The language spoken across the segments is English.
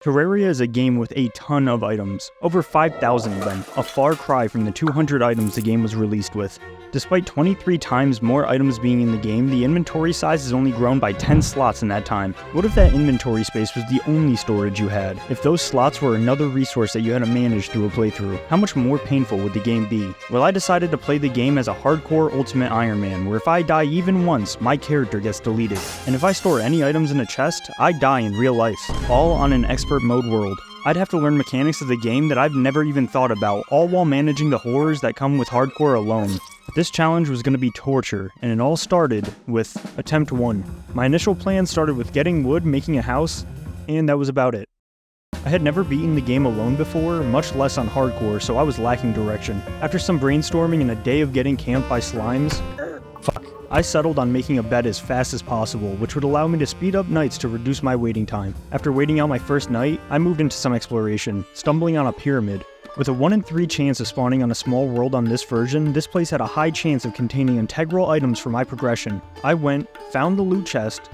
Terraria is a game with a ton of items, over 5,000 of them, a far cry from the 200 items the game was released with. Despite 23 times more items being in the game, the inventory size has only grown by 10 slots in that time. What if that inventory space was the only storage you had? If those slots were another resource that you had to manage through a playthrough, how much more painful would the game be? Well, I decided to play the game as a hardcore ultimate Ironman, where if I die even once, my character gets deleted. And if I store any items in a chest, I die in real life, all on an expert mode world. I'd have to learn mechanics of the game that I've never even thought about, all while managing the horrors that come with hardcore alone. This challenge was going to be torture, and it all started with Attempt 1. My initial plan started with getting wood, making a house, and that was about it. I had never beaten the game alone before, much less on hardcore, so I was lacking direction. After some brainstorming and a day of getting camped by slimes, I settled on making a bed as fast as possible, which would allow me to speed up nights to reduce my waiting time. After waiting out my first night, I moved into some exploration, stumbling on a pyramid. With a 1 in 3 chance of spawning on a small world on this version, this place had a high chance of containing integral items for my progression. I went, found the loot chest,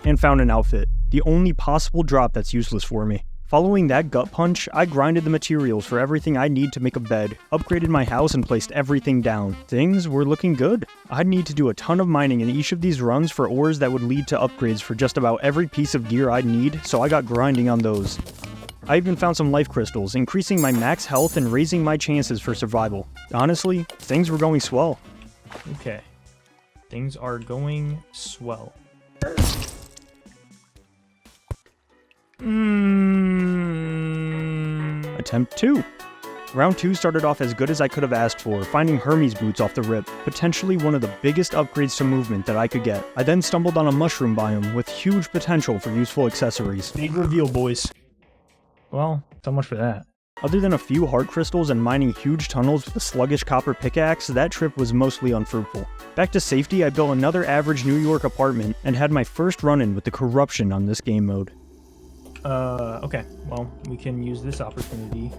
and found an outfit, the only possible drop that's useless for me. Following that gut punch, I grinded the materials for everything I need to make a bed, upgraded my house and placed everything down. Things were looking good. I'd need to do a ton of mining in each of these runs for ores that would lead to upgrades for just about every piece of gear I'd need, so I got grinding on those. I even found some life crystals, increasing my max health and raising my chances for survival. Honestly, things were going swell. Okay. Things are going swell. Attempt 2. Round 2 started off as good as I could have asked for, finding Hermes boots off the rip, potentially one of the biggest upgrades to movement that I could get. I then stumbled on a mushroom biome with huge potential for useful accessories. Big reveal, boys. Well, so much for that. Other than a few heart crystals and mining huge tunnels with a sluggish copper pickaxe, that trip was mostly unfruitful. Back to safety, I built another average New York apartment and had my first run-in with the corruption on this game mode. Okay. Well, we can use this opportunity.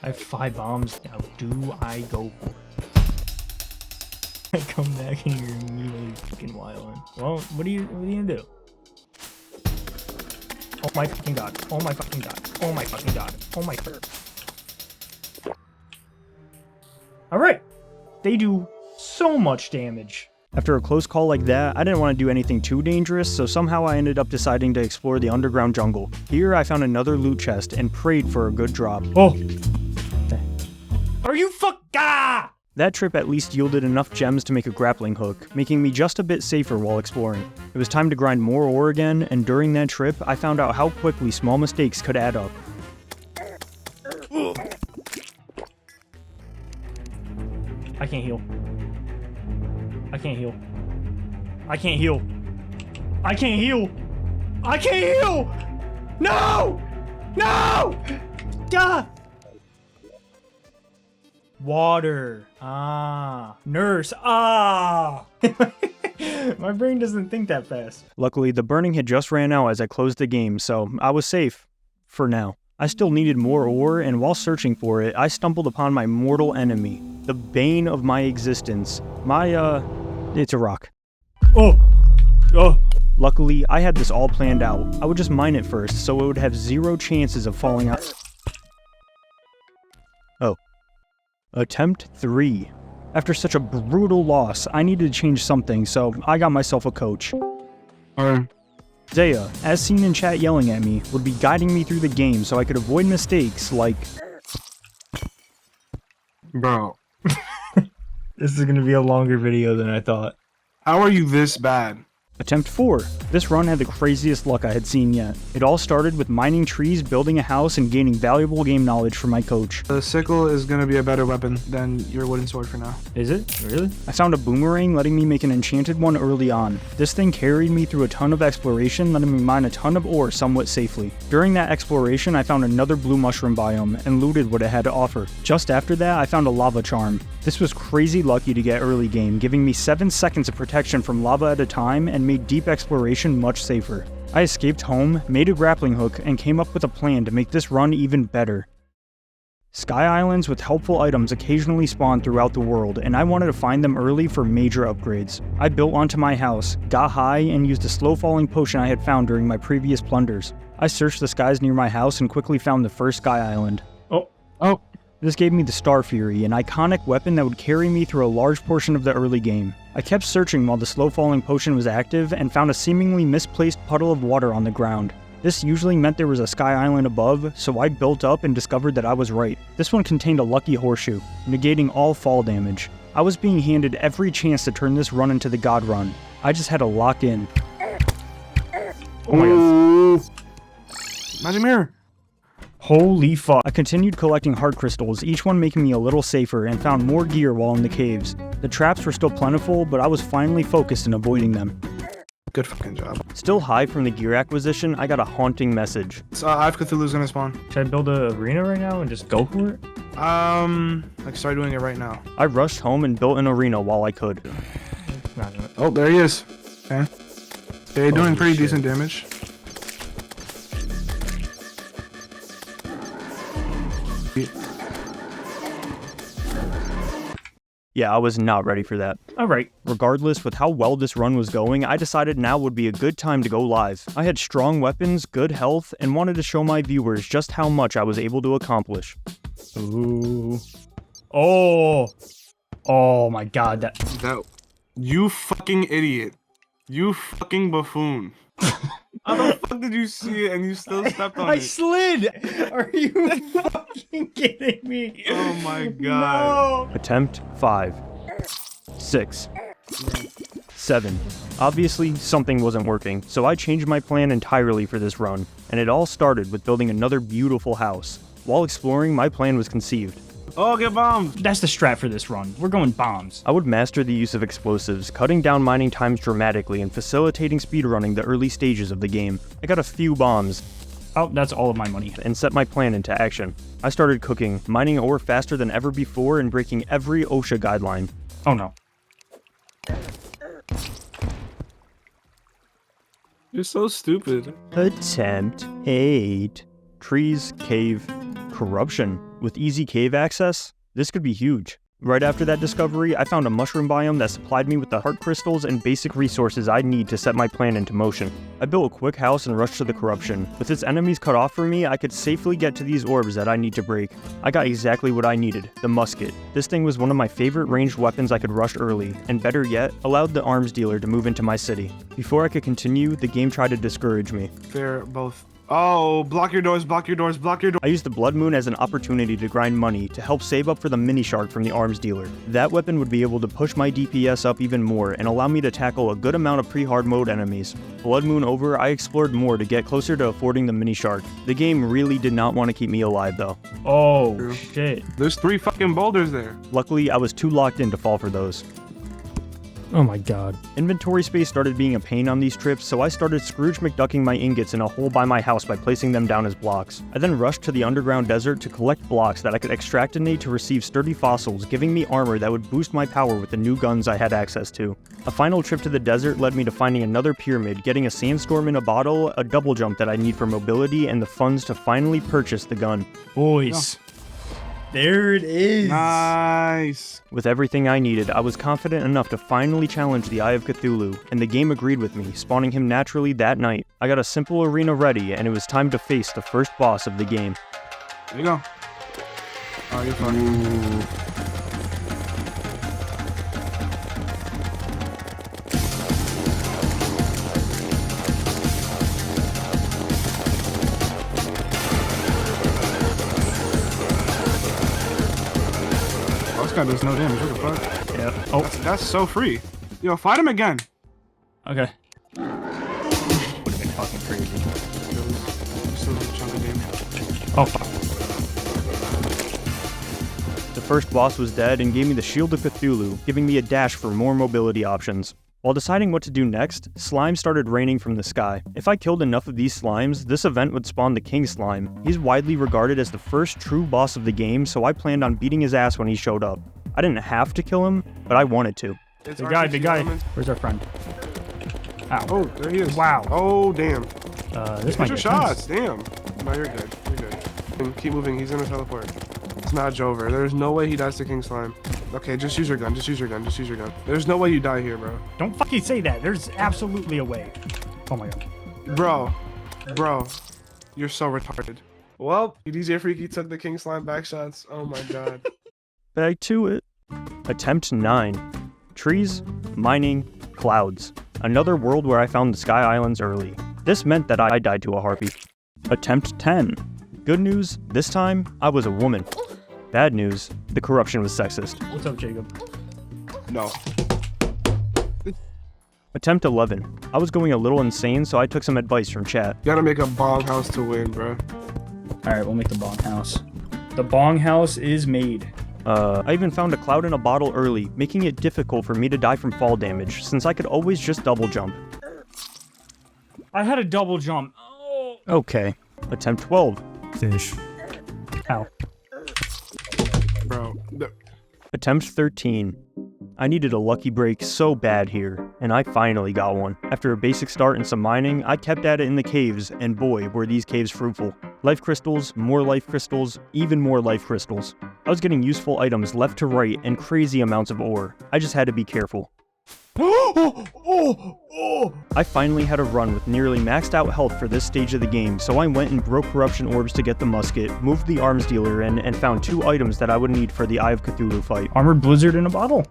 I have 5 bombs. Now, do I go for it? I come back and you're immediately fucking wilding. Well, what are you gonna do? Oh my fucking god. Oh my fucking god. Oh my fucking god. Oh my god. Alright. They do so much damage. After a close call like that, I didn't want to do anything too dangerous, so somehow I ended up deciding to explore the underground jungle. Here I found another loot chest and prayed for a good drop. Oh! Are you That trip at least yielded enough gems to make a grappling hook, making me just a bit safer while exploring. It was time to grind more ore again, and during that trip, I found out how quickly small mistakes could add up. I can't heal. I can't heal. I can't heal. I can't heal. I can't heal! No! No! God! Water. Ah. Nurse. Ah! My brain doesn't think that fast. Luckily, the burning had just ran out as I closed the game, so I was safe. For now. I still needed more ore, and while searching for it, I stumbled upon my mortal enemy. The bane of my existence. It's a rock. Oh! Oh! Luckily, I had this all planned out. I would just mine it first, so it would have 0 chances of falling out. Oh. Attempt 3. After such a brutal loss, I needed to change something, so I got myself a coach. Zaya, as seen in chat yelling at me, would be guiding me through the game so I could avoid mistakes like... Bro. This is gonna be a longer video than I thought. How are you this bad? Attempt 4. This run had the craziest luck I had seen yet. It all started with mining trees, building a house, and gaining valuable game knowledge from my coach. The sickle is gonna be a better weapon than your wooden sword for now. Is it? Really? I found a boomerang letting me make an enchanted one early on. This thing carried me through a ton of exploration, letting me mine a ton of ore somewhat safely. During that exploration, I found another blue mushroom biome and looted what it had to offer. Just after that, I found a lava charm. This was crazy lucky to get early game, giving me 7 seconds of protection from lava at a time and made deep exploration much safer. I escaped home, made a grappling hook, and came up with a plan to make this run even better. Sky islands with helpful items occasionally spawn throughout the world, and I wanted to find them early for major upgrades. I built onto my house, got high, and used a slow-falling potion I had found during my previous plunders. I searched the skies near my house and quickly found the first sky island. Oh. This gave me the Star Fury, an iconic weapon that would carry me through a large portion of the early game. I kept searching while the slow-falling potion was active and found a seemingly misplaced puddle of water on the ground. This usually meant there was a sky island above, so I built up and discovered that I was right. This one contained a lucky horseshoe, negating all fall damage. I was being handed every chance to turn this run into the God run. I just had to lock in. Oh my god. Magic mirror. Holy fuck. I continued collecting heart crystals, each one making me a little safer, and found more gear while in the caves. The traps were still plentiful, but I was finally focused in avoiding them. Good fucking job. Still high from the gear acquisition, I got a haunting message. So I've Cthulhu's gonna spawn. Should I build an arena right now and just go for it? Like start doing it right now. I rushed home and built an arena while I could. Not doing it. Oh, there he is. Okay. They're doing Holy pretty shit. decent damage. Yeah, I was not ready for that. Alright. Regardless, with how well this run was going, I decided now would be a good time to go live. I had strong weapons, good health, and wanted to show my viewers just how much I was able to accomplish. Ooh. Oh. Oh my god, that... You fucking idiot. You fucking buffoon. How the fuck did you see it and you still stepped on I it? slid! Are you fucking kidding me? Oh my god. No! Attempt 5, 6, 7. Obviously, something wasn't working, so I changed my plan entirely for this run, and it all started with building another beautiful house. While exploring, my plan was conceived. Oh, get bombed. That's the strat for this run. We're going bombs. I would master the use of explosives, cutting down mining times dramatically and facilitating speedrunning the early stages of the game. I got a few bombs, Oh, that's all of my money. and set my plan into action. I started cooking, mining ore faster than ever before and breaking every OSHA guideline. Oh no. You're so stupid. Attempt 8. Trees, cave, corruption. With easy cave access, this could be huge. Right after that discovery, I found a mushroom biome that supplied me with the heart crystals and basic resources I'd need to set my plan into motion. I built a quick house and rushed to the corruption. With its enemies cut off from me, I could safely get to these orbs that I need to break. I got exactly what I needed, the musket. This thing was one of my favorite ranged weapons I could rush early, and better yet, allowed the arms dealer to move into my city. Before I could continue, the game tried to discourage me. They're both... Oh, block your doors, block your doors, block your doors. I used the Blood Moon as an opportunity to grind money to help save up for the mini shark from the arms dealer. That weapon would be able to push my DPS up even more and allow me to tackle a good amount of pre-hard mode enemies. Blood Moon over, I explored more to get closer to affording the mini shark. The game really did not want to keep me alive though. Oh, True. shit. There's 3 fucking boulders there. Luckily, I was too locked in to fall for those. Oh my god. Inventory space started being a pain on these trips, so I started Scrooge McDucking my ingots in a hole by my house by placing them down as blocks. I then rushed to the underground desert to collect blocks that I could extractinate to receive sturdy fossils, giving me armor that would boost my power with the new guns I had access to. A final trip to the desert led me to finding another pyramid, getting a sandstorm in a bottle, a double jump that I need for mobility, and the funds to finally purchase the gun. Boys. There it is. Nice. With everything I needed, I was confident enough to finally challenge the Eye of Cthulhu, and the game agreed with me, spawning him naturally that night. I got a simple arena ready, and it was time to face the first boss of the game. There you go. Oh, you're fine. This guy does no damage. What the fuck? Yeah. Oh, That's so free. Yo, fight him again. okay. Would have been fucking crazy. Still a chunk of game. Oh, fuck. The first boss was dead and gave me the Shield of Cthulhu, giving me a dash for more mobility options. While deciding what to do next, slime started raining from the sky. If I killed enough of these slimes, this event would spawn the King Slime. He's widely regarded as the first true boss of the game, so I planned on beating his ass when he showed up. I didn't have to kill him, but I wanted to. It's Big guy, RCC big guy. elements. Where's our friend? Ow. Oh, there he is. Wow. Oh, damn. This might Get your get shots. Damn. No, you're good. You're good. And keep moving. He's gonna teleport. not Jover. There's no way he dies to King Slime. Okay, just use your gun. Just use your gun. Just use your gun. There's no way you die here, bro. Don't fucking say that. There's absolutely a way. Oh my god. Bro, you're so retarded. Well, DJ Freaky took the King Slime back shots. Oh my god. Back to it. Attempt 9. Trees, mining, clouds. Another world where I found the Sky Islands early. This meant that I died to a harpy. Attempt 10. Good news, this time, I was a woman. Bad news, the corruption was sexist. What's up, Jacob? No. Attempt 11. I was going a little insane, so I took some advice from chat. You gotta make a bong house to win, bro. Alright, we'll make the bong house. The bong house is made. I even found a cloud in a bottle early, making it difficult for me to die from fall damage, since I could always just double jump. I had a double jump. Oh. Okay. Attempt 12. Fish. Ow. Bro. Attempt 13. I needed a lucky break so bad here, and I finally got one. After a basic start and some mining, I kept at it in the caves, and boy, were these caves fruitful. Life crystals, more life crystals, even more life crystals. I was getting useful items left to right and crazy amounts of ore. I just had to be careful. I finally had a run with nearly maxed out health for this stage of the game, so I went and broke corruption orbs to get the musket, moved the arms dealer in, and found 2 items that I would need for the Eye of Cthulhu fight. Armored Blizzard in a bottle.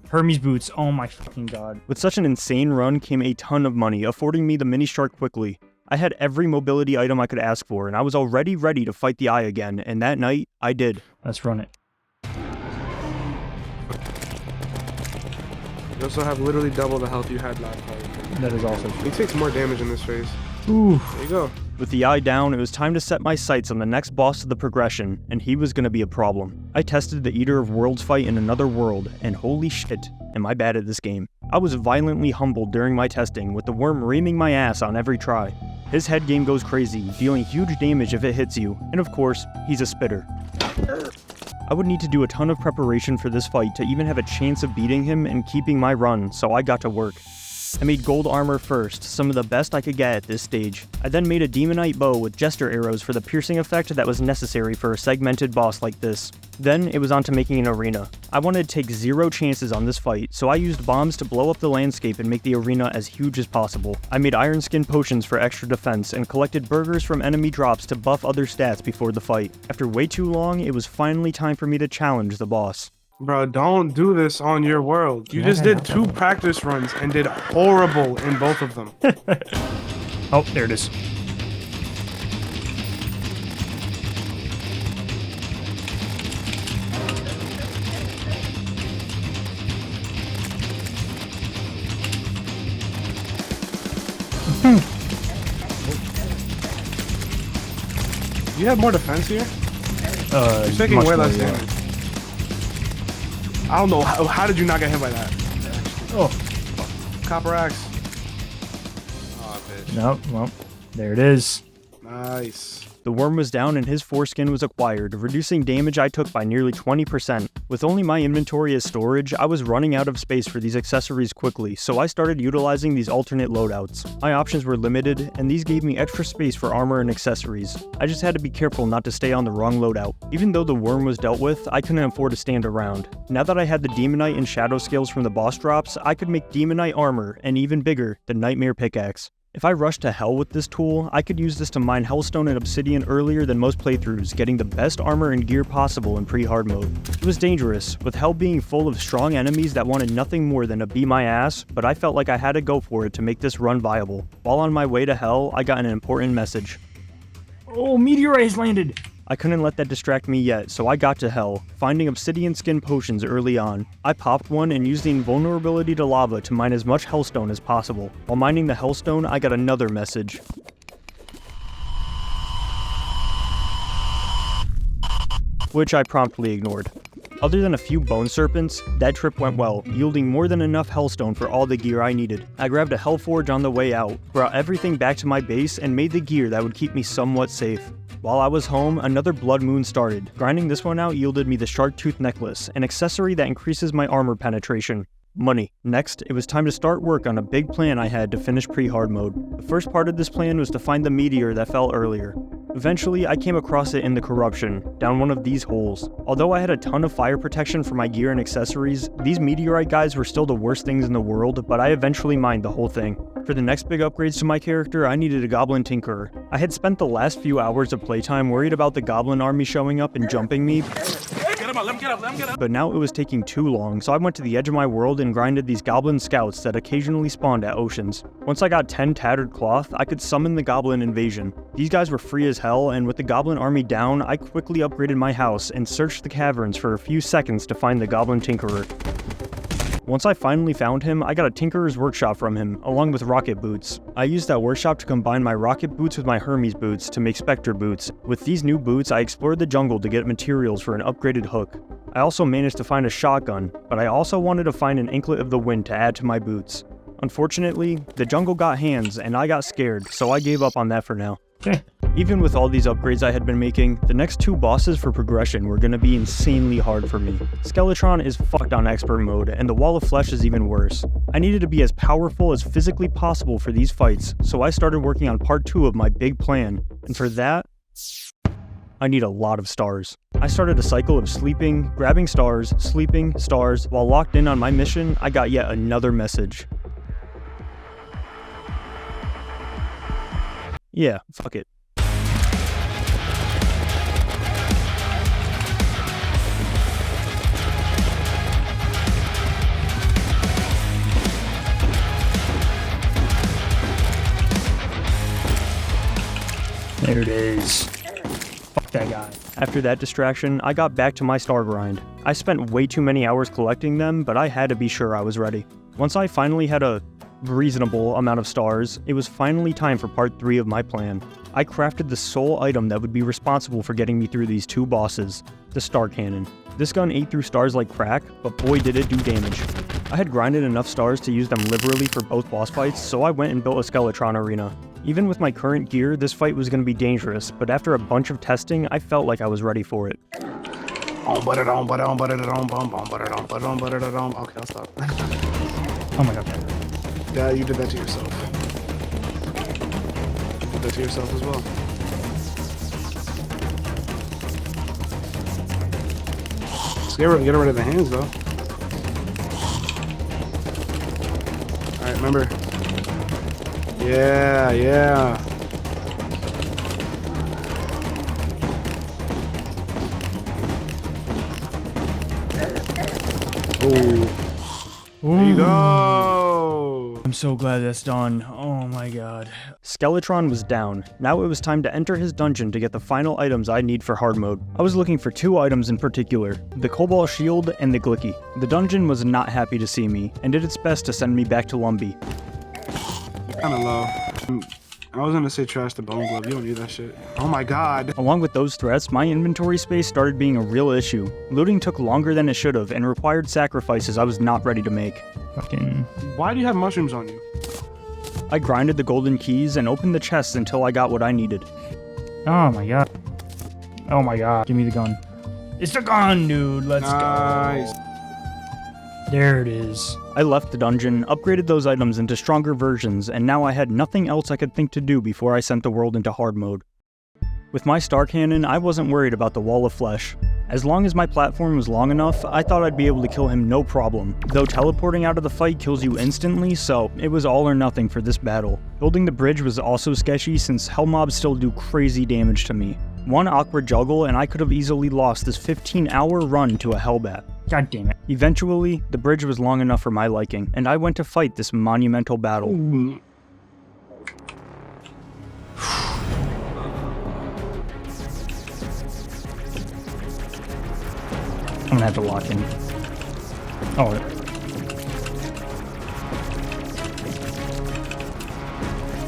Hermes boots. Oh my fucking god. With such an insane run came a ton of money, affording me the mini shark quickly. I had every mobility item I could ask for, and I was already ready to fight the Eye again, and that night, I did. Let's run it. You also have literally double the health you had last time. That is also true. He takes more damage in this phase. Ooh. There you go. With the Eye down, it was time to set my sights on the next boss of the progression, and he was gonna be a problem. I tested the Eater of Worlds fight in another world, and holy shit, am I bad at this game. I was violently humbled during my testing, with the worm reaming my ass on every try. His head game goes crazy, dealing huge damage if it hits you, and of course, he's a spitter. I would need to do a ton of preparation for this fight to even have a chance of beating him and keeping my run, so I got to work. I made gold armor first, some of the best I could get at this stage. I then made a demonite bow with jester arrows for the piercing effect that was necessary for a segmented boss like this. Then it was on to making an arena. I wanted to take 0 chances on this fight, so I used bombs to blow up the landscape and make the arena as huge as possible. I made iron skin potions for extra defense and collected burgers from enemy drops to buff other stats before the fight. After way too long, it was finally time for me to challenge the boss. Bro, don't do this on your world. You just did 2 practice runs and did horrible in both of them. Oh, there it is. You have more defense here? You're taking much way more, less yeah. damage. I don't know. How did you not get hit by that? Oh. Copper axe. Oh, bitch. No, well, there it is. Nice. The worm was down and his foreskin was acquired, reducing damage I took by nearly 20%. With only my inventory as storage, I was running out of space for these accessories quickly, so I started utilizing these alternate loadouts. My options were limited, and these gave me extra space for armor and accessories. I just had to be careful not to stay on the wrong loadout. Even though the worm was dealt with, I couldn't afford to stand around. Now that I had the demonite and shadow scales from the boss drops, I could make demonite armor, and even bigger, the nightmare pickaxe. If I rushed to hell with this tool, I could use this to mine hellstone and obsidian earlier than most playthroughs, getting the best armor and gear possible in pre-hard mode. It was dangerous, with hell being full of strong enemies that wanted nothing more than to beat my ass, but I felt like I had to go for it to make this run viable. While on my way to hell, I got an important message. Oh, meteorite has landed! I couldn't let that distract me yet, so I got to hell, finding obsidian skin potions early on. I popped one and used the invulnerability to lava to mine as much hellstone as possible. While mining the hellstone, I got another message. Which I promptly ignored. Other than a few bone serpents, that trip went well, yielding more than enough hellstone for all the gear I needed. I grabbed a hellforge on the way out, brought everything back to my base, and made the gear that would keep me somewhat safe. While I was home, another blood moon started. Grinding this one out yielded me the shark tooth necklace, an accessory that increases my armor penetration. Money. Next, it was time to start work on a big plan I had to finish pre-hard mode. The first part of this plan was to find the meteor that fell earlier. It Eventually, I came across it in the corruption, down one of these holes. Although I had a ton of fire protection for my gear and accessories, these meteorite guys were still the worst things in the world, but I eventually mined the whole thing. For the next big upgrades to my character, I needed a goblin tinkerer. I had spent the last few hours of playtime worried about the goblin army showing up and jumping me, but now it was taking too long, so I went to the edge of my world and grinded these goblin scouts that occasionally spawned at oceans. Once I got 10 tattered cloth, I could summon the goblin invasion. These guys were free as hell, and with the goblin army down, I quickly upgraded my house and searched the caverns for a few seconds to find the goblin tinkerer. Once I finally found him, I got a tinkerer's workshop from him, along with rocket boots. I used that workshop to combine my rocket boots with my Hermes boots to make Spectre boots. With these new boots, I explored the jungle to get materials for an upgraded hook. I also managed to find a shotgun, but I also wanted to find an anklet of the wind to add to my boots. Unfortunately, the jungle got hands and I got scared, so I gave up on that for now. Even with all these upgrades I had been making, the next 2 bosses for progression were gonna be insanely hard for me. Skeletron is fucked on expert mode, and the Wall of Flesh is even worse. I needed to be as powerful as physically possible for these fights, so I started working on part 2 of my big plan, and for that, I need a lot of stars. I started a cycle of sleeping, grabbing stars, sleeping, stars. While locked in on my mission, I got yet another message. Yeah, fuck it. There it is. Fuck that guy. After that distraction, I got back to my star grind. I spent way too many hours collecting them, but I had to be sure I was ready. Once I finally had a reasonable amount of stars, it was finally time for part 3 of my plan. I crafted the sole item that would be responsible for getting me through these 2 bosses, the star cannon. This gun ate through stars like crack, but boy did it do damage. I had grinded enough stars to use them liberally for both boss fights, so I went and built a Skeletron arena. Even with my current gear, this fight was going to be dangerous, but after a bunch of testing, I felt like I was ready for it. Okay, I'll stop. Oh my god. Yeah, you did that to yourself. You did that to yourself as well. Just get rid of the hands, though. Alright, remember. Yeah, yeah. Ooh. There you go. I'm so glad that's done. Oh my god. Skeletron was down. Now it was time to enter his dungeon to get the final items I need for hard mode. I was looking for 2 items in particular, the Cobalt Shield and the Glicky. The dungeon was not happy to see me, and did its best to send me back to Lumbee. Kinda low. I was gonna say trash the bone glove. You don't need that shit. Oh my god. Along with those threats, my inventory space started being a real issue. Looting took longer than it should have and required sacrifices I was not ready to make. Fucking. Why do you have mushrooms on you? I grinded the golden keys and opened the chests until I got what I needed. Oh my god. Oh my god. Give me the gun. It's the gun, dude. Let's Nice. go. There it is. I left the dungeon, upgraded those items into stronger versions, and now I had nothing else I could think to do before I sent the world into hard mode. With my star cannon, I wasn't worried about the Wall of Flesh. As long as my platform was long enough, I thought I'd be able to kill him no problem. Though teleporting out of the fight kills you instantly, so it was all or nothing for this battle. Building the bridge was also sketchy since hell mobs still do crazy damage to me. One awkward juggle and I could have easily lost this 15-hour run to a hellbat. God damn it. Eventually, the bridge was long enough for my liking, and I went to fight this monumental battle. Ooh. I'm gonna have to lock in. Oh.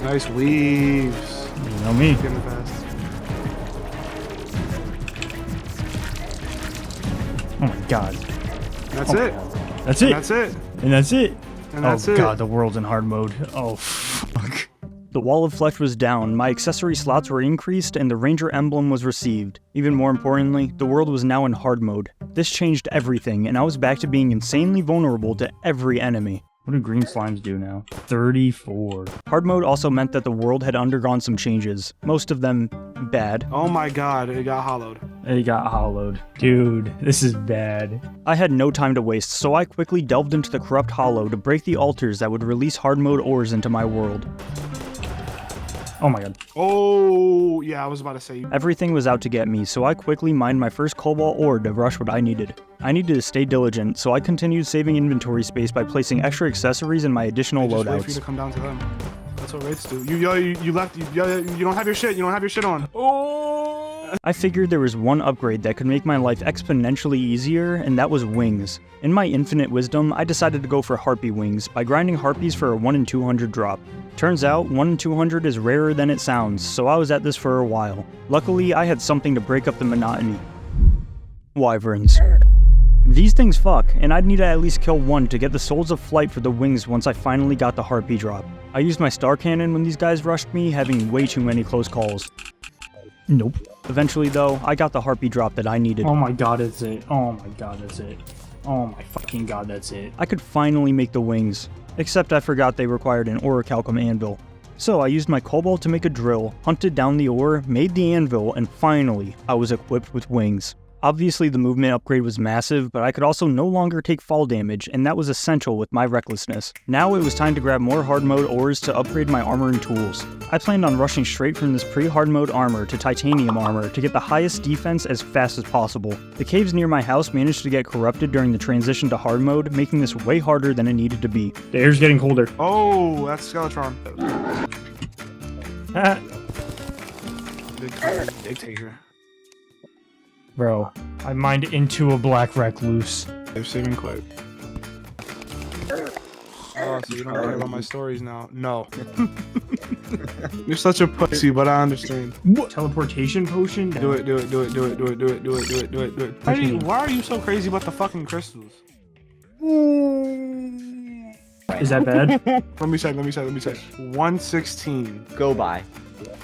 Nice weaves. You know me. Getting fast. Oh my god. That's it. That's it. That's it. And that's it. And that's oh it. god, the world's in hard mode. Oh fuck. The Wall of Flesh was down, my accessory slots were increased, and the Ranger emblem was received. Even more importantly, the world was now in hard mode. This changed everything, and I was back to being insanely vulnerable to every enemy. What do green slimes do now? 34. Hard mode also meant that the world had undergone some changes, most of them Bad. Oh my god, it got hollowed. It got hollowed. Dude, this is bad. I had no time to waste, so I quickly delved into the corrupt hollow to break the altars that would release hard mode ores into my world. Oh my god. Oh, yeah, I was about to say. Everything was out to get me, so I quickly mined my first cobalt ore to rush what I needed. I needed to stay diligent, so I continued saving inventory space by placing extra accessories in my additional Just wait for you loadouts. to come down to them. That's what wraiths do. You left. You don't have your shit. You don't have your shit on. Oh. I figured there was one upgrade that could make my life exponentially easier, and that was wings. In my infinite wisdom, I decided to go for harpy wings by grinding harpies for a 1 in 200 drop. Turns out, 1 in 200 is rarer than it sounds, so I was at this for a while. Luckily, I had something to break up the monotony. Wyverns. These things fuck, and I'd need to at least kill one to get the souls of flight for the wings once I finally got the harpy drop. I used my star cannon when these guys rushed me, having way too many close calls. Nope. Eventually though, I got the harpy drop that I needed. Oh my god, that's it. Oh my god, that's it. Oh my fucking god, that's it. I could finally make the wings, except I forgot they required an orichalcum anvil. So I used my cobalt to make a drill, hunted down the ore, made the anvil, and finally, I was equipped with wings. Obviously the movement upgrade was massive, but I could also no longer take fall damage, and that was essential with my recklessness. Now it was time to grab more hard mode ores to upgrade my armor and tools. I planned on rushing straight from this pre-hard mode armor to titanium armor to get the highest defense as fast as possible. The caves near my house managed to get corrupted during the transition to hard mode, making this way harder than it needed to be. The air's getting colder. Oh, that's Skeletron. Dictator. Bro, I mined into a black recluse. They're saving quick. Oh, so you don't care about my stories now? No. You're such a pussy, but I understand. What? Teleportation potion? Do it. Why are you so crazy about the fucking crystals? Is that bad? Let me check. 116. Go by.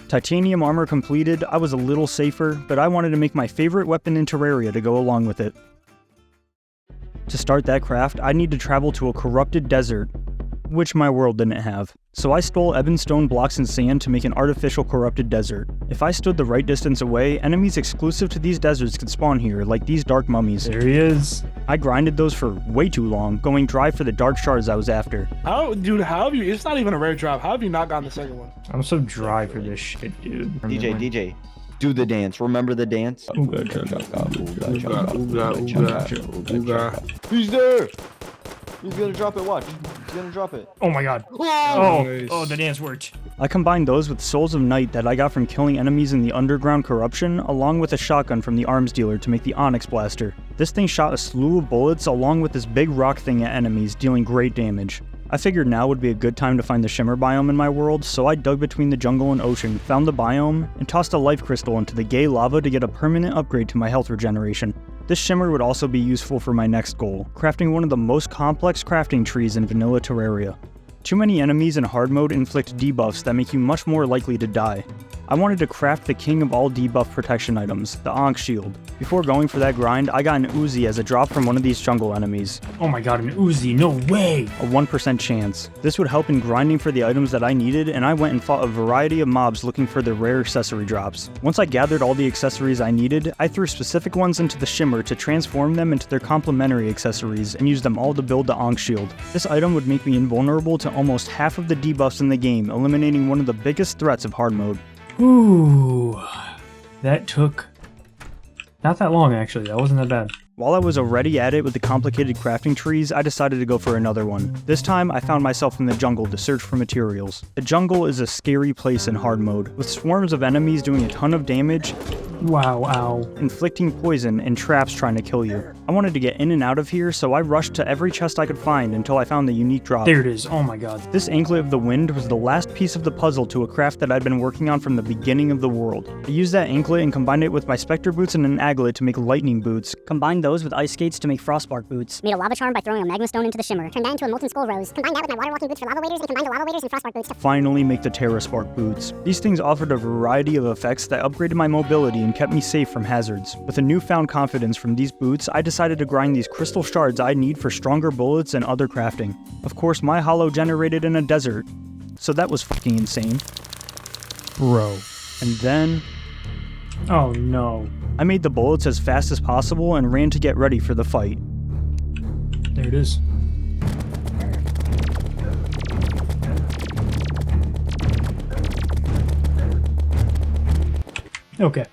Titanium armor completed, I was a little safer, but I wanted to make my favorite weapon in Terraria to go along with it. To start that craft, I'd need to travel to a corrupted desert, which my world didn't have. So I stole ebon stone blocks and sand to make an artificial corrupted desert. If I stood the right distance away, enemies exclusive to these deserts could spawn here, like these dark mummies. There he is. I grinded those for way too long, going dry for the dark shards I was after. How have you? It's not even a rare drop. How have you not gotten the second one? I'm so dry for this shit, dude. DJ, do the dance. Remember the dance? Ooga. He's there. He's gonna drop it. Watch. He's gonna drop it. Oh my god. Nice. Oh, the dance worked. I combined those with Souls of Night that I got from killing enemies in the underground corruption, along with a shotgun from the arms dealer to make the Onyx Blaster. This thing shot a slew of bullets along with this big rock thing at enemies, dealing great damage. I figured now would be a good time to find the Shimmer biome in my world, so I dug between the jungle and ocean, found the biome, and tossed a life crystal into the gay lava to get a permanent upgrade to my health regeneration. This Shimmer would also be useful for my next goal, crafting one of the most complex crafting trees in vanilla Terraria. Too many enemies in hard mode inflict debuffs that make you much more likely to die. I wanted to craft the king of all debuff protection items, the Ankh Shield. Before going for that grind, I got an Uzi as a drop from one of these jungle enemies. Oh my god, an Uzi, no way! A 1% chance. This would help in grinding for the items that I needed, and I went and fought a variety of mobs looking for the rare accessory drops. Once I gathered all the accessories I needed, I threw specific ones into the Shimmer to transform them into their complementary accessories and used them all to build the Ankh Shield. This item would make me invulnerable to almost half of the debuffs in the game, eliminating one of the biggest threats of hard mode. Ooh, that took not that long actually. That wasn't that bad. While I was already at it with the complicated crafting trees, I decided to go for another one. This time, I found myself in the jungle to search for materials. The jungle is a scary place in hard mode, with swarms of enemies doing a ton of damage, Wow, ow. inflicting poison, and traps trying to kill you. I wanted to get in and out of here, so I rushed to every chest I could find until I found the unique drop. There it is. Oh my god. This Anklet of the Wind was the last piece of the puzzle to a craft that I'd been working on from the beginning of the world. I used that anklet and combined it with my Spectre boots and an aglet to make lightning boots. Combined those with ice skates to make frostbark boots. Made a lava charm by throwing a magma stone into the Shimmer. Turned that into a molten skull rose. Combined that with my water walking boots for lava waders, and combined the lava waders and frostbark boots to Finally make the Terra Spark boots. These things offered a variety of effects that upgraded my mobility and kept me safe from hazards. With a newfound confidence from these boots, I decided to grind these crystal shards I need for stronger bullets and other crafting. Of course, my hollow generated in a desert, so that was fucking insane. Bro. And then, Oh no. I made the bullets as fast as possible and ran to get ready for the fight. There it is. Okay.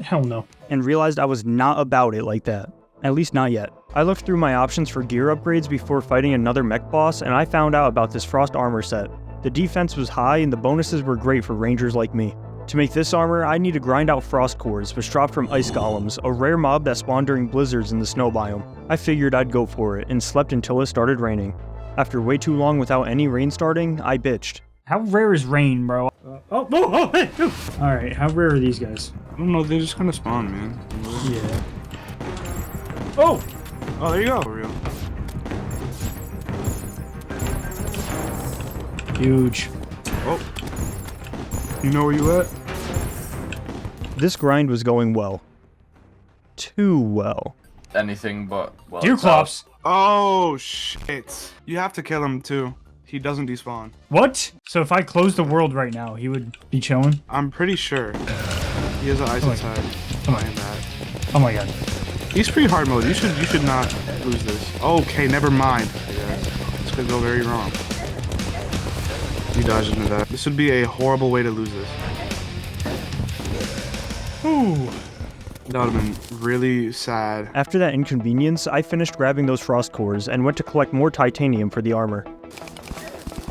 Hell no. And realized I was not about it like that. At least not yet. I looked through my options for gear upgrades before fighting another mech boss, and I found out about this frost armor set. The defense was high and the bonuses were great for rangers like me. To make this armor, I need to grind out frost cores, which drop from ice golems, a rare mob that spawned during blizzards in the snow biome. I figured I'd go for it, and slept until it started raining. After way too long without any rain starting, I bitched. How rare is rain, bro? Alright, how rare are these guys? I don't know, they just kind of spawn, man. Yeah. Oh! Oh, there you go. For real. Huge. Oh. You know where you at? This grind was going well. Too well. Anything but, well, Deer it's clops! Oh, shit. You have to kill him, too. He doesn't despawn. What? So if I close the world right now, he would be chilling? I'm pretty sure. He has an ice inside. Behind that. Oh my god. He's pretty hard mode. You should not lose this. Okay, never mind. Yeah, this could go very wrong. You dodged into that. This would be a horrible way to lose this. Ooh. That would have been really sad. After that inconvenience, I finished grabbing those frost cores and went to collect more titanium for the armor.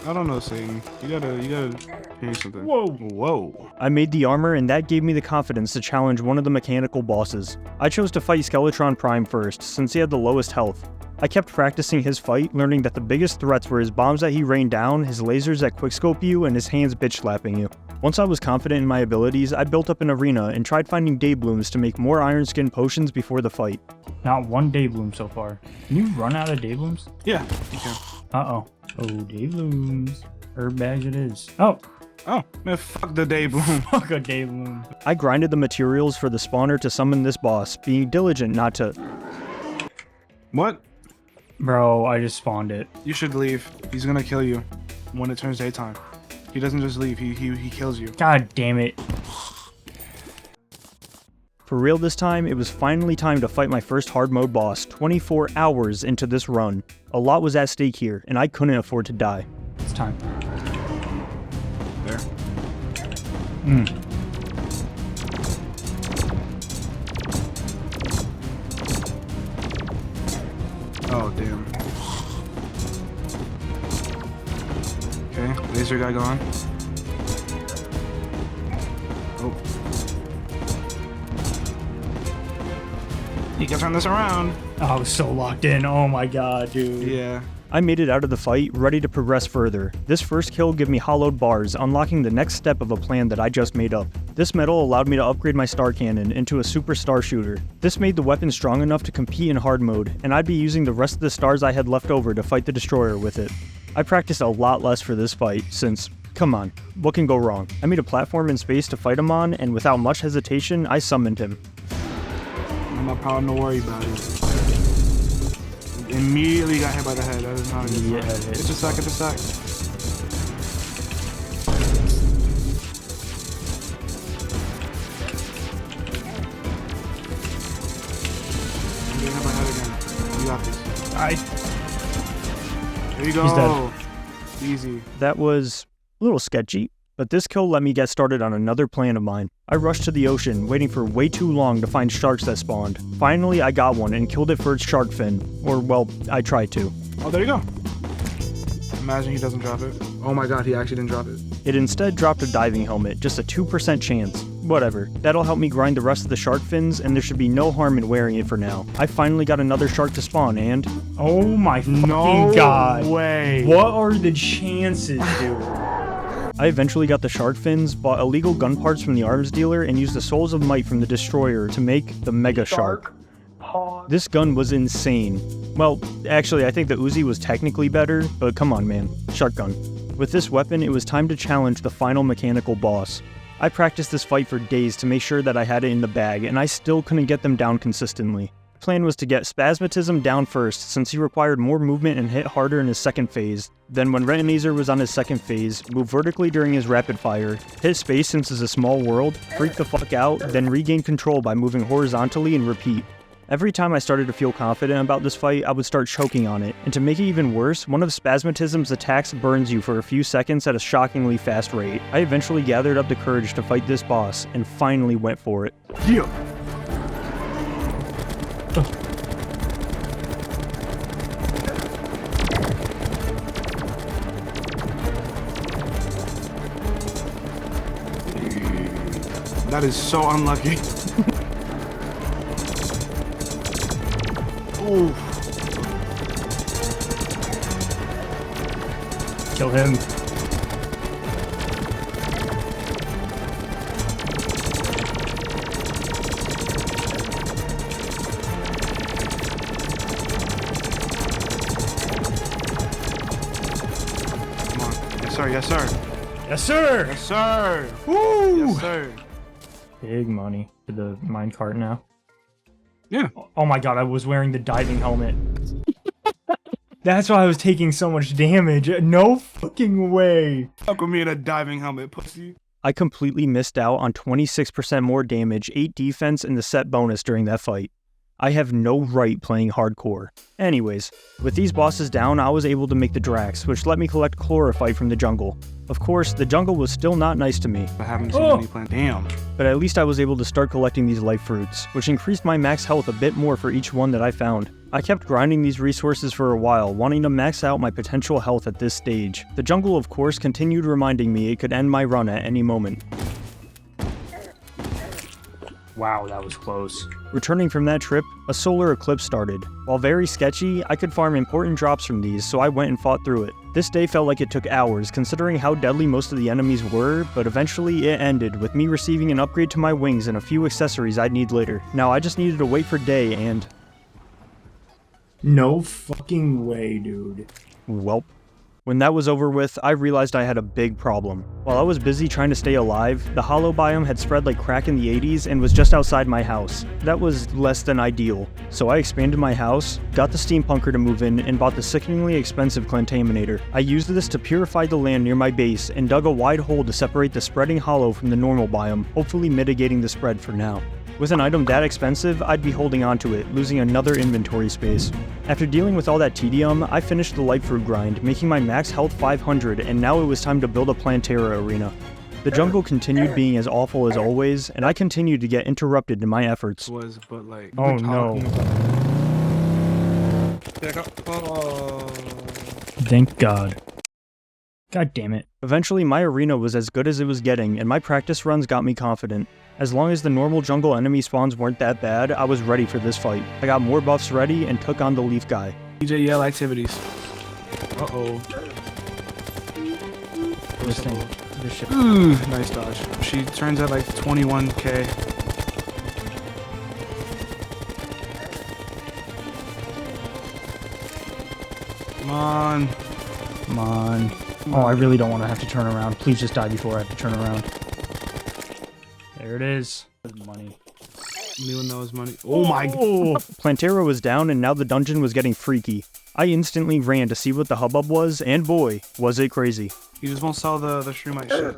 I don't know, Satan. You gotta pay something. Whoa. Whoa. I made the armor and that gave me the confidence to challenge one of the mechanical bosses. I chose to fight Skeletron Prime first, since he had the lowest health. I kept practicing his fight, learning that the biggest threats were his bombs that he rained down, his lasers that quickscope you, and his hands bitch slapping you. Once I was confident in my abilities, I built up an arena and tried finding day blooms to make more iron skin potions before the fight. Not one day bloom so far. Can you run out of day blooms? Yeah, you can. Uh-oh. Oh, day blooms. Herb bags it is. Oh. Oh, man, fuck the day bloom. Fuck a day bloom. I grinded the materials for the spawner to summon this boss, being diligent not to... What? Bro, I just spawned it. You should leave. He's gonna kill you when it turns daytime. He doesn't just leave, he kills you. God damn it. For real this time, it was finally time to fight my first hard mode boss 24 hours into this run. A lot was at stake here, and I couldn't afford to die. It's time. There. Oh, damn. Okay, laser guy gone. Oh. You can turn this around. Oh, I was so locked in. Oh my god, dude. Yeah. I made it out of the fight, ready to progress further. This first kill gave me hollowed bars, unlocking the next step of a plan that I just made up. This medal allowed me to upgrade my star cannon into a super star shooter. This made the weapon strong enough to compete in hard mode, and I'd be using the rest of the stars I had left over to fight the destroyer with it. I practiced a lot less for this fight, since, come on, what can go wrong? I made a platform in space to fight him on, and without much hesitation, I summoned him. I'm not proud, no worry about it. Immediately got hit by the head. That is not a good sign. It's a sec, it's a sec. I'm getting hit by the head again. You got this. There you go. He's dead. Easy. That was a little sketchy, but this kill let me get started on another plan of mine. I rushed to the ocean, waiting for way too long to find sharks that spawned. Finally, I got one and killed it for its shark fin. Or, well, I tried to. Oh, there you go. Imagine he doesn't drop it. Oh my god, he actually didn't drop it. It instead dropped a diving helmet, just a 2% chance. Whatever, that'll help me grind the rest of the shark fins, and there should be no harm in wearing it for now. I finally got another shark to spawn, and... Oh my fucking god. Way. What are the chances, dude? I eventually got the shark fins, bought illegal gun parts from the arms dealer, and used the Souls of Might from the Destroyer to make the Mega Shark. This gun was insane. Well, actually, I think the Uzi was technically better, but come on, man. Shark gun. With this weapon, it was time to challenge the final mechanical boss. I practiced this fight for days to make sure that I had it in the bag, and I still couldn't get them down consistently. plan was to get Spasmatism down first, since he required more movement and hit harder in his second phase. Then when Retinazer was on his second phase, move vertically during his rapid fire, hit space since it's a small world, freak the fuck out, then regain control by moving horizontally and repeat. Every time I started to feel confident about this fight, I would start choking on it, and to make it even worse, one of Spasmatism's attacks burns you for a few seconds at a shockingly fast rate. I eventually gathered up the courage to fight this boss, and finally went for it. Yeah. That is so unlucky. Ooh. Kill him. Come on. Yes, sir. Yes, sir. Yes, sir! Yes, sir. Woo! Yes, sir. Big money for the minecart now. Yeah. Oh my god, I was wearing the diving helmet. That's why I was taking so much damage. No fucking way. Fuck with me in a diving helmet, pussy. I completely missed out on 26% more damage, 8 defense, and the set bonus during that fight. I have no right playing hardcore. Anyways, with these bosses down, I was able to make the Drax, which let me collect Chlorophyte from the jungle. Of course, the jungle was still not nice to me, I haven't seen any plant. Damn. but at least I was able to start collecting these life fruits, which increased my max health a bit more for each one that I found. I kept grinding these resources for a while, wanting to max out my potential health at this stage. The jungle, of course, continued reminding me it could end my run at any moment. Wow, that was close. Returning from that trip, a solar eclipse started. While very sketchy, I could farm important drops from these, so I went and fought through it. This day felt like it took hours, considering how deadly most of the enemies were, but eventually it ended, with me receiving an upgrade to my wings and a few accessories I'd need later. Now I just needed to wait for day and... No fucking way, dude. Welp. When that was over with, I realized I had a big problem. While I was busy trying to stay alive, the hollow biome had spread like crack in the 80s and was just outside my house. That was less than ideal. So I expanded my house, got the steampunker to move in, and bought the sickeningly expensive Clantaminator. I used this to purify the land near my base and dug a wide hole to separate the spreading hollow from the normal biome, hopefully mitigating the spread for now. With an item that expensive, I'd be holding onto it, losing another inventory space. After dealing with all that tedium, I finished the light fruit grind, making my max health 500, and now it was time to build a Plantera arena. The jungle continued being as awful as always, and I continued to get interrupted in my efforts. Was, but like. Oh we're no. Oh. Thank God. God damn it. Eventually, my arena was as good as it was getting, and my practice runs got me confident. As long as the normal jungle enemy spawns weren't that bad, I was ready for this fight. I got more buffs ready and took on the leaf guy. DjYale activities. Uh-oh. This thing. This shit. Ooh, nice dodge. She turns at like 21k. Come on. Come on. Oh, I really don't want to have to turn around. Please just die before I have to turn around. There it is. Money. Anyone knows money? Oh my god. Oh. Plantera was down and now the dungeon was getting freaky. I instantly ran to see what the hubbub was, and boy, was it crazy. You just won't sell the shroomite shit.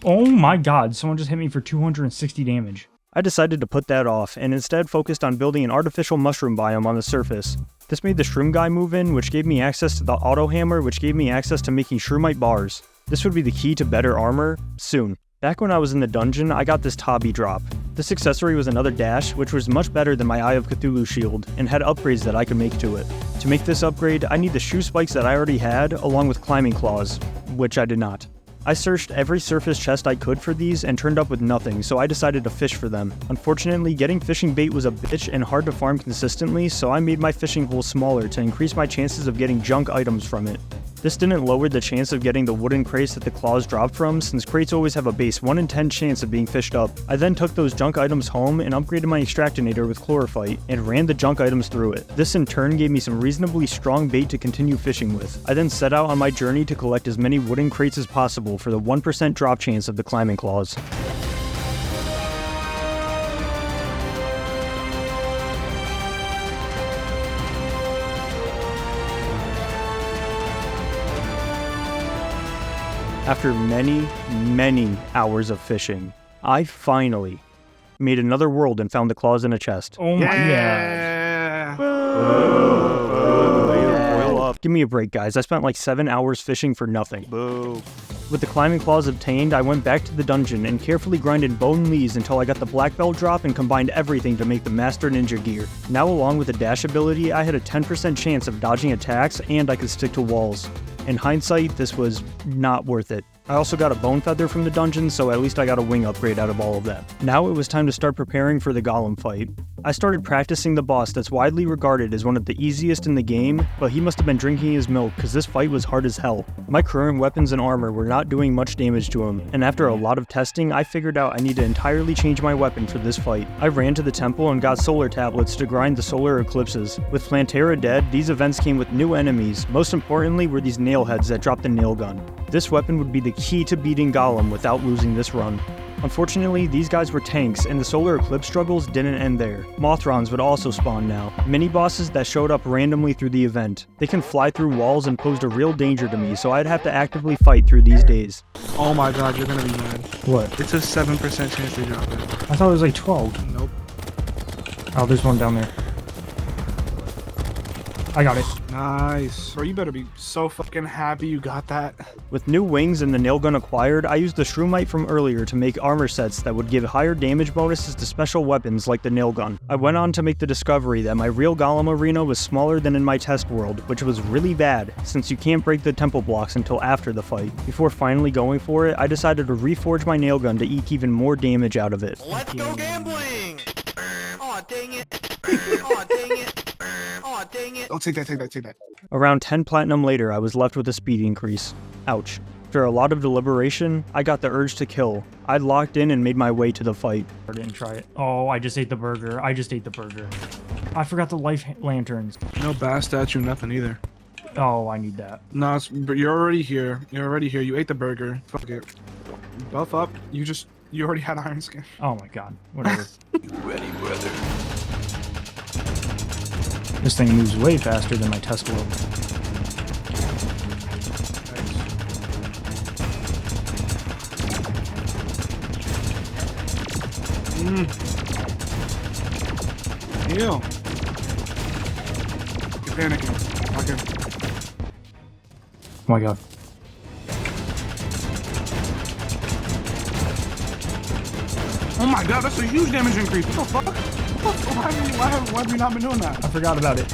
Oh my god, someone just hit me for 260 damage. I decided to put that off, and instead focused on building an artificial mushroom biome on the surface. This made the shroom guy move in, which gave me access to the auto hammer, which gave me access to making shroomite bars. This would be the key to better armor, soon. Back when I was in the dungeon, I got this Tabi drop. This accessory was another dash, which was much better than my Eye of Cthulhu shield, and had upgrades that I could make to it. To make this upgrade, I need the shoe spikes that I already had, along with climbing claws, which I did not. I searched every surface chest I could for these and turned up with nothing, so I decided to fish for them. Unfortunately, getting fishing bait was a bitch and hard to farm consistently, so I made my fishing hole smaller to increase my chances of getting junk items from it. This didn't lower the chance of getting the wooden crates that the claws dropped from, since crates always have a base 1 in 10 chance of being fished up. I then took those junk items home and upgraded my extractinator with chlorophyte, and ran the junk items through it. This in turn gave me some reasonably strong bait to continue fishing with. I then set out on my journey to collect as many wooden crates as possible for the 1% drop chance of the climbing claws. After many, many hours of fishing, I finally made another world and found the claws in a chest. Oh my god. Yeah. Boil up. Give me a break, guys. I spent like 7 hours fishing for nothing. Boo. With the climbing claws obtained, I went back to the dungeon and carefully grinded bone leaves until I got the black belt drop and combined everything to make the Master Ninja gear. Now, along with the dash ability, I had a 10% chance of dodging attacks and I could stick to walls. In hindsight, this was not worth it. I also got a bone feather from the dungeon, so at least I got a wing upgrade out of all of that. Now it was time to start preparing for the golem fight. I started practicing the boss that's widely regarded as one of the easiest in the game, but he must have been drinking his milk because this fight was hard as hell. My current weapons and armor were not doing much damage to him, and after a lot of testing, I figured out I need to entirely change my weapon for this fight. I ran to the temple and got solar tablets to grind the solar eclipses. With Plantera dead, these events came with new enemies. Most importantly were these nailheads that dropped the nail gun. This weapon would be the key to beating Golem without losing this run. Unfortunately, these guys were tanks, and the solar eclipse struggles didn't end there. Mothrons would also spawn now, mini-bosses that showed up randomly through the event. They can fly through walls and posed a real danger to me, so I'd have to actively fight through these days. Oh my god, you're gonna be mad. What? It's a 7% chance they drop it. I thought it was like 12. Nope. Oh, there's one down there. I got it. Nice. Bro, you better be so fucking happy you got that. With new wings and the nail gun acquired, I used the shroomite from earlier to make armor sets that would give higher damage bonuses to special weapons like the nail gun. I went on to make the discovery that my real golem arena was smaller than in my test world, which was really bad, since you can't break the temple blocks until after the fight. Before finally going for it, I decided to reforge my nail gun to eke even more damage out of it. Let's go gambling! Aw, dang it. Aw, dang it. Aw, dang it. Oh, take that. Around 10 platinum later, I was left with a speed increase. Ouch. After a lot of deliberation, I got the urge to kill. I locked in and made my way to the fight. I didn't try it. Oh, I just ate the burger. I forgot the life lanterns. No bass statue, nothing either. Oh, I need that. No, but you're already here. You ate the burger. Fuck it. Buff up. You already had iron skin. Oh my god. Whatever. Ready, brother. This thing moves way faster than my test world. Heal. You're panicking. Okay. Oh my god. Oh my god, that's a huge damage increase. What the fuck? Why have we not been doing that? I forgot about it.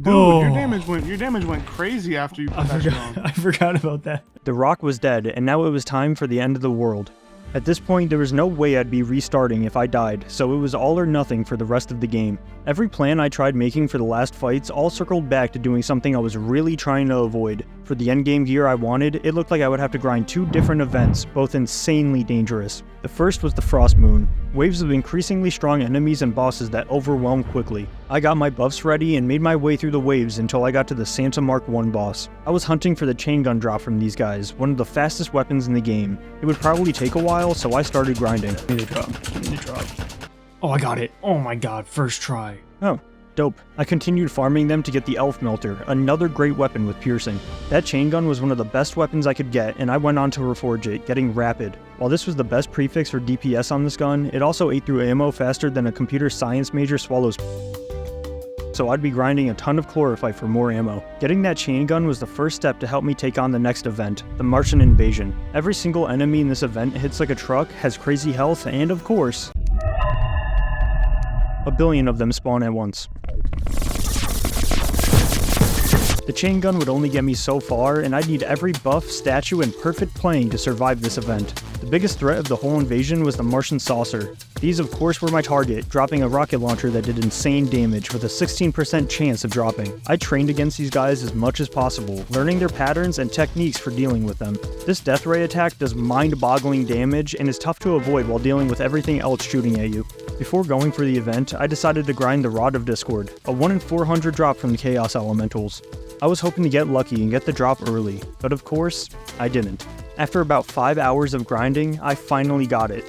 Dude, Oh. your damage went crazy after you put that shit on. I forgot about that. The rock was dead, and now it was time for the end of the world. At this point, there was no way I'd be restarting if I died, so it was all or nothing for the rest of the game. Every plan I tried making for the last fights all circled back to doing something I was really trying to avoid. For the endgame gear I wanted, it looked like I would have to grind 2 different events, both insanely dangerous. The first was the Frost Moon, waves of increasingly strong enemies and bosses that overwhelm quickly. I got my buffs ready and made my way through the waves until I got to the Santa Mark 1 boss. I was hunting for the chain gun drop from these guys, one of the fastest weapons in the game. It would probably take a while, so I started grinding. Give me the drop. Oh, I got it. Oh my god, first try. Oh, dope. I continued farming them to get the Elf Melter, another great weapon with piercing. That chain gun was one of the best weapons I could get, and I went on to reforge it, getting Rapid. While this was the best prefix for DPS on this gun, it also ate through ammo faster than a computer science major swallows, so I'd be grinding a ton of chlorophyte for more ammo. Getting that chain gun was the first step to help me take on the next event, the Martian Invasion. Every single enemy in this event hits like a truck, has crazy health, and of course, a billion of them spawn at once. The chain gun would only get me so far, and I'd need every buff, statue, and perfect playing to survive this event. The biggest threat of the whole invasion was the Martian Saucer. These of course were my target, dropping a rocket launcher that did insane damage with a 16% chance of dropping. I trained against these guys as much as possible, learning their patterns and techniques for dealing with them. This death ray attack does mind-boggling damage and is tough to avoid while dealing with everything else shooting at you. Before going for the event, I decided to grind the Rod of Discord, a 1 in 400 drop from the Chaos Elementals. I was hoping to get lucky and get the drop early, but of course, I didn't. After about 5 hours of grinding, I finally got it.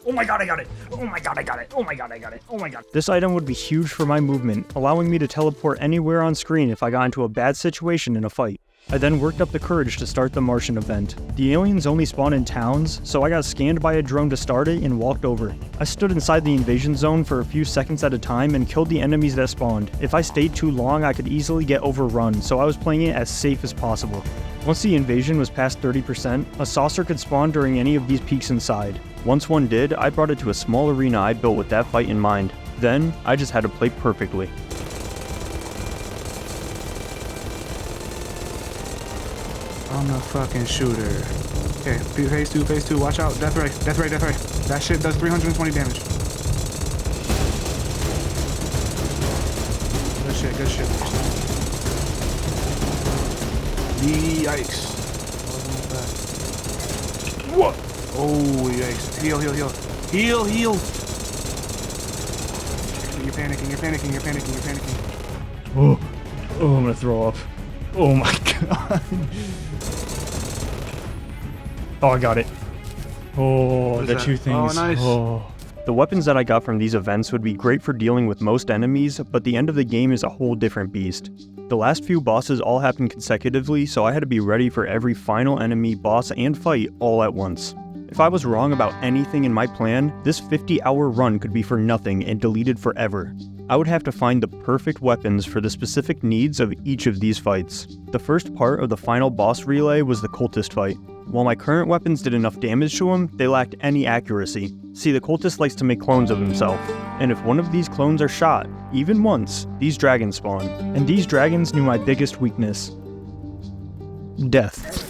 Oh my god, I got it! Oh my god, I got it! Oh my god, I got it! Oh my god. This item would be huge for my movement, allowing me to teleport anywhere on screen if I got into a bad situation in a fight. I then worked up the courage to start the Martian event. The aliens only spawn in towns, so I got scanned by a drone to start it and walked over. I stood inside the invasion zone for a few seconds at a time and killed the enemies that spawned. If I stayed too long, I could easily get overrun, so I was playing it as safe as possible. Once the invasion was past 30%, a saucer could spawn during any of these peaks inside. Once one did, I brought it to a small arena I built with that fight in mind. Then, I just had to play perfectly. I'm the fucking shooter. Okay, phase two, watch out. Death ray. That shit does 320 damage. Good shit. Yikes. What? Oh, yikes. Heal. Heal. You're panicking. Oh, I'm gonna throw up. Oh my god. Oh, I got it. Oh, the two things. Oh, nice. Oh. The weapons that I got from these events would be great for dealing with most enemies, but the end of the game is a whole different beast. The last few bosses all happened consecutively, so I had to be ready for every final enemy, boss, and fight all at once. If I was wrong about anything in my plan, this 50-hour run could be for nothing and deleted forever. I would have to find the perfect weapons for the specific needs of each of these fights. The first part of the final boss relay was the cultist fight. While my current weapons did enough damage to him, they lacked any accuracy. See, the cultist likes to make clones of himself, and if one of these clones are shot, even once, these dragons spawn. And these dragons knew my biggest weakness: death.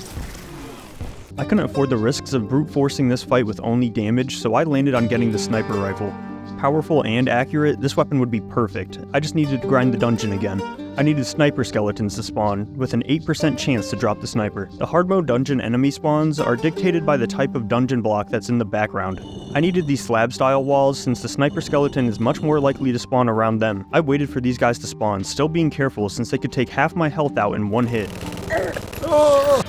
I couldn't afford the risks of brute forcing this fight with only damage, so I landed on getting the sniper rifle. Powerful and accurate, this weapon would be perfect. I just needed to grind the dungeon again. I needed sniper skeletons to spawn, with an 8% chance to drop the sniper. The hard mode dungeon enemy spawns are dictated by the type of dungeon block that's in the background. I needed these slab style walls since the sniper skeleton is much more likely to spawn around them. I waited for these guys to spawn, still being careful since they could take half my health out in one hit.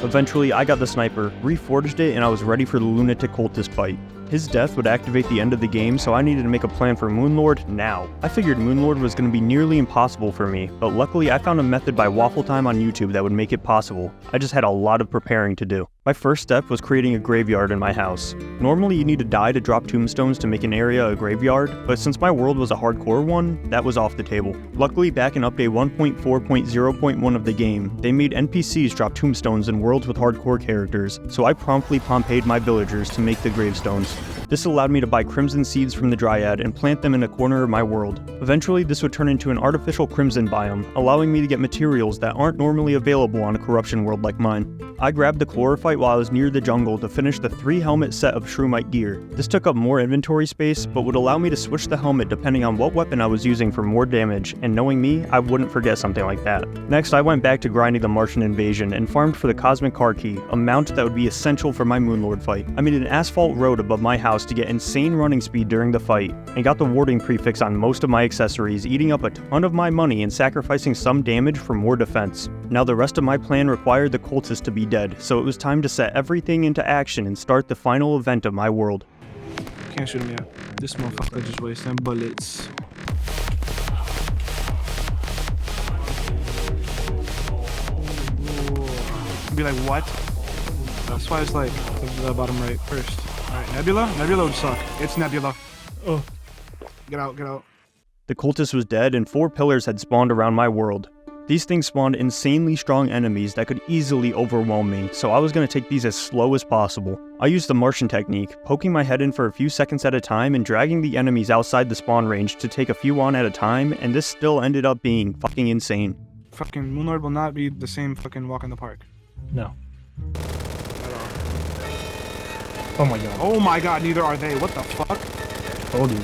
Eventually, I got the sniper, reforged it, and I was ready for the lunatic cultist fight. His death would activate the end of the game, so I needed to make a plan for Moonlord now. I figured Moonlord was going to be nearly impossible for me, but luckily I found a method by Waffle Time on YouTube that would make it possible. I just had a lot of preparing to do. My first step was creating a graveyard in my house. Normally you need to die to drop tombstones to make an area a graveyard, but since my world was a hardcore one, that was off the table. Luckily, back in update 1.4.0.1 of the game, they made NPCs drop tombstones in worlds with hardcore characters, so I promptly Pompeyed my villagers to make the gravestones. This allowed me to buy crimson seeds from the Dryad and plant them in a corner of my world. Eventually, this would turn into an artificial crimson biome, allowing me to get materials that aren't normally available on a corruption world like mine. I grabbed the chlorophyte while I was near the jungle to finish the 3-helmet set of shroomite gear. This took up more inventory space, but would allow me to switch the helmet depending on what weapon I was using for more damage, and knowing me, I wouldn't forget something like that. Next, I went back to grinding the Martian invasion and farmed for the cosmic car key, a mount that would be essential for my Moonlord fight. I made an asphalt road above my house to get insane running speed during the fight, and got the warding prefix on most of my accessories, eating up a ton of my money and sacrificing some damage for more defense. Now the rest of my plan required the cultists to be dead, so it was time to set everything into action and start the final event of my world. Can't shoot him yet. This motherfucker just wasting bullets. Be like, what? That's why it's like the bottom right first. Alright, Nebula? Nebula would suck. It's Nebula. Oh. Get out. The cultist was dead and 4 pillars had spawned around my world. These things spawned insanely strong enemies that could easily overwhelm me, so I was going to take these as slow as possible. I used the Martian technique, poking my head in for a few seconds at a time and dragging the enemies outside the spawn range to take a few on at a time, and this still ended up being fucking insane. Fucking Moonlord will not be the same fucking walk in the park. No. Oh my god. Oh my god, neither are they. What the fuck? Told you.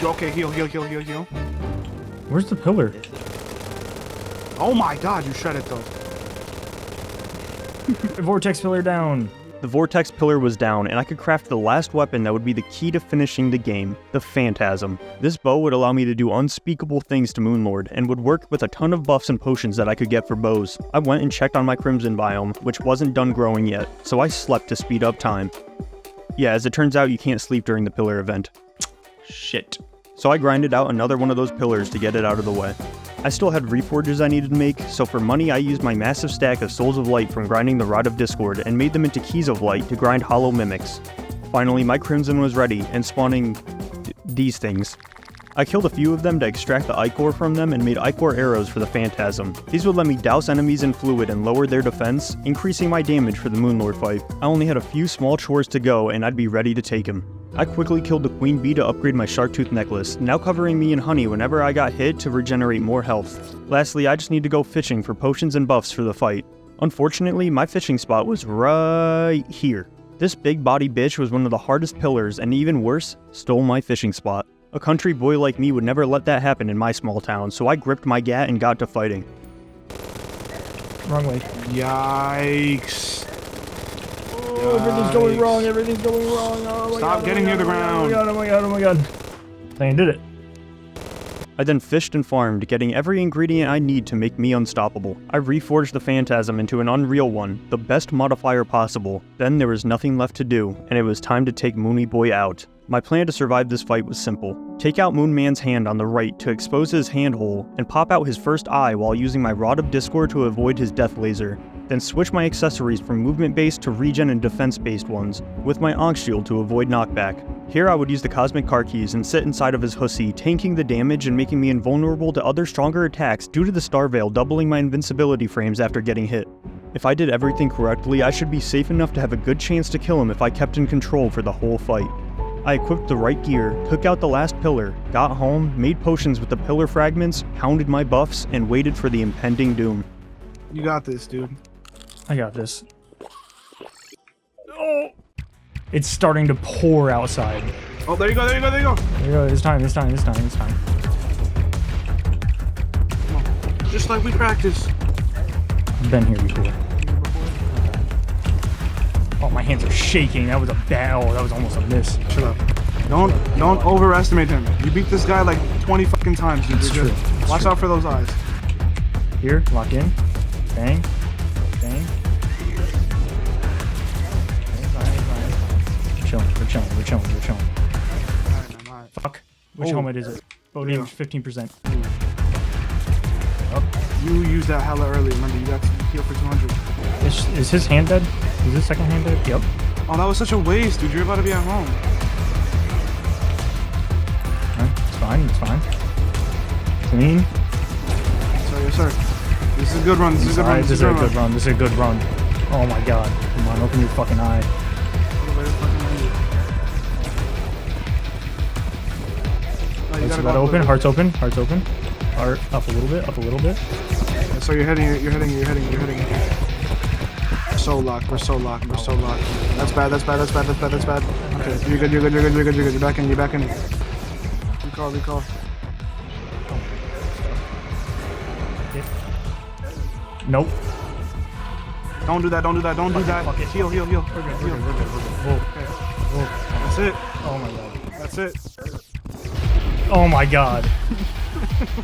Okay, heal. Where's the pillar? Oh my god, you shut it though. Vortex pillar down. The Vortex pillar was down, and I could craft the last weapon that would be the key to finishing the game, the Phantasm. This bow would allow me to do unspeakable things to Moonlord, and would work with a ton of buffs and potions that I could get for bows. I went and checked on my Crimson biome, which wasn't done growing yet, so I slept to speed up time. Yeah, as it turns out, you can't sleep during the pillar event. Shit. So I grinded out another one of those pillars to get it out of the way. I still had reforges I needed to make, so for money I used my massive stack of Souls of Light from grinding the Rod of Discord and made them into Keys of Light to grind hollow mimics. Finally, my Crimson was ready and spawning these things. I killed a few of them to extract the Ichor from them and made Ichor arrows for the Phantasm. These would let me douse enemies in fluid and lower their defense, increasing my damage for the Moonlord fight. I only had a few small chores to go and I'd be ready to take him. I quickly killed the Queen Bee to upgrade my Sharktooth necklace, now covering me in honey whenever I got hit to regenerate more health. Lastly, I just need to go fishing for potions and buffs for the fight. Unfortunately, my fishing spot was right here. This big body bitch was one of the hardest pillars and even worse, stole my fishing spot. A country boy like me would never let that happen in my small town, so I gripped my gat and got to fighting. Wrong way. Yikes. Oh, everything's going wrong. Everything's going wrong. Oh my Stop God, getting near the ground. Oh my God. Oh my God. Thing did it. I then fished and farmed, getting every ingredient I need to make me unstoppable. I reforged the Phantasm into an unreal one, the best modifier possible. Then there was nothing left to do, and it was time to take Moony Boy out. My plan to survive this fight was simple. Take out Moonman's hand on the right to expose his handhole, and pop out his first eye while using my Rod of Discord to avoid his death laser. Then switch my accessories from movement-based to regen and defense-based ones, with my Ankh Shield to avoid knockback. Here I would use the Cosmic Car Keys and sit inside of his hussy, tanking the damage and making me invulnerable to other stronger attacks due to the Star Veil doubling my invincibility frames after getting hit. If I did everything correctly, I should be safe enough to have a good chance to kill him if I kept in control for the whole fight. I equipped the right gear, took out the last pillar, got home, made potions with the pillar fragments, pounded my buffs, and waited for the impending doom. You got this, dude. I got this. Oh! It's starting to pour outside. Oh, there you go, there you go, there you go. There you go. This time. Come on. Just like we practiced. I've been here before. Oh, my hands are shaking. That was a bad. Oh, that was almost a miss. Shut up. Don't overestimate him. You beat this guy like 20 fucking times, dude. That's You're true. good. Watch out for those eyes. Here, lock in. Bang. Bang. We're chilling. Alright. Fuck. Which Oh. helmet is it? Bow Yeah. damage 15%. You used that hella early. Remember, you got to heal for 200. Is his hand dead? Is his second hand dead? Yep. Oh, that was such a waste, dude. You're about to be at home. It's fine. Clean. Sorry, yes, sir. This is a good run. This is a good run. This is a good run. Oh my God. Come on, open your fucking eye. Oh, Is that open? Heart's open. Heart up a little bit. So you're heading. We're so locked. That's bad. Okay, you're good. You're back in. Recall. Nope. Don't do that. Fuck it. Heal. We're good. Whoa. That's it. Oh my God. That's it. Oh my God.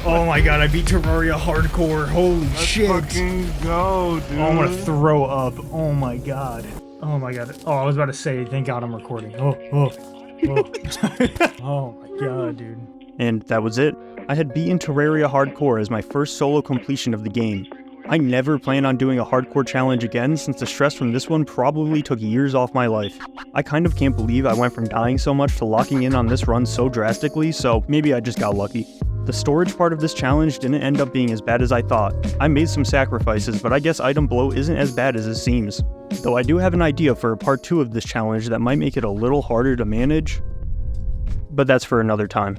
Oh my God, I beat Terraria hardcore. Holy Let's shit. fucking go, dude. Oh, I'm gonna throw up. Oh my God. Oh my God. Oh, I was about to say, thank God I'm recording. Oh. Oh my God, dude. And that was it. I had beaten Terraria Hardcore as my first solo completion of the game. I never plan on doing a hardcore challenge again since the stress from this one probably took years off my life. I kind of can't believe I went from dying so much to locking in on this run so drastically, so maybe I just got lucky. The storage part of this challenge didn't end up being as bad as I thought. I made some sacrifices, but I guess item bloat isn't as bad as it seems. Though I do have an idea for a part 2 of this challenge that might make it a little harder to manage, but that's for another time.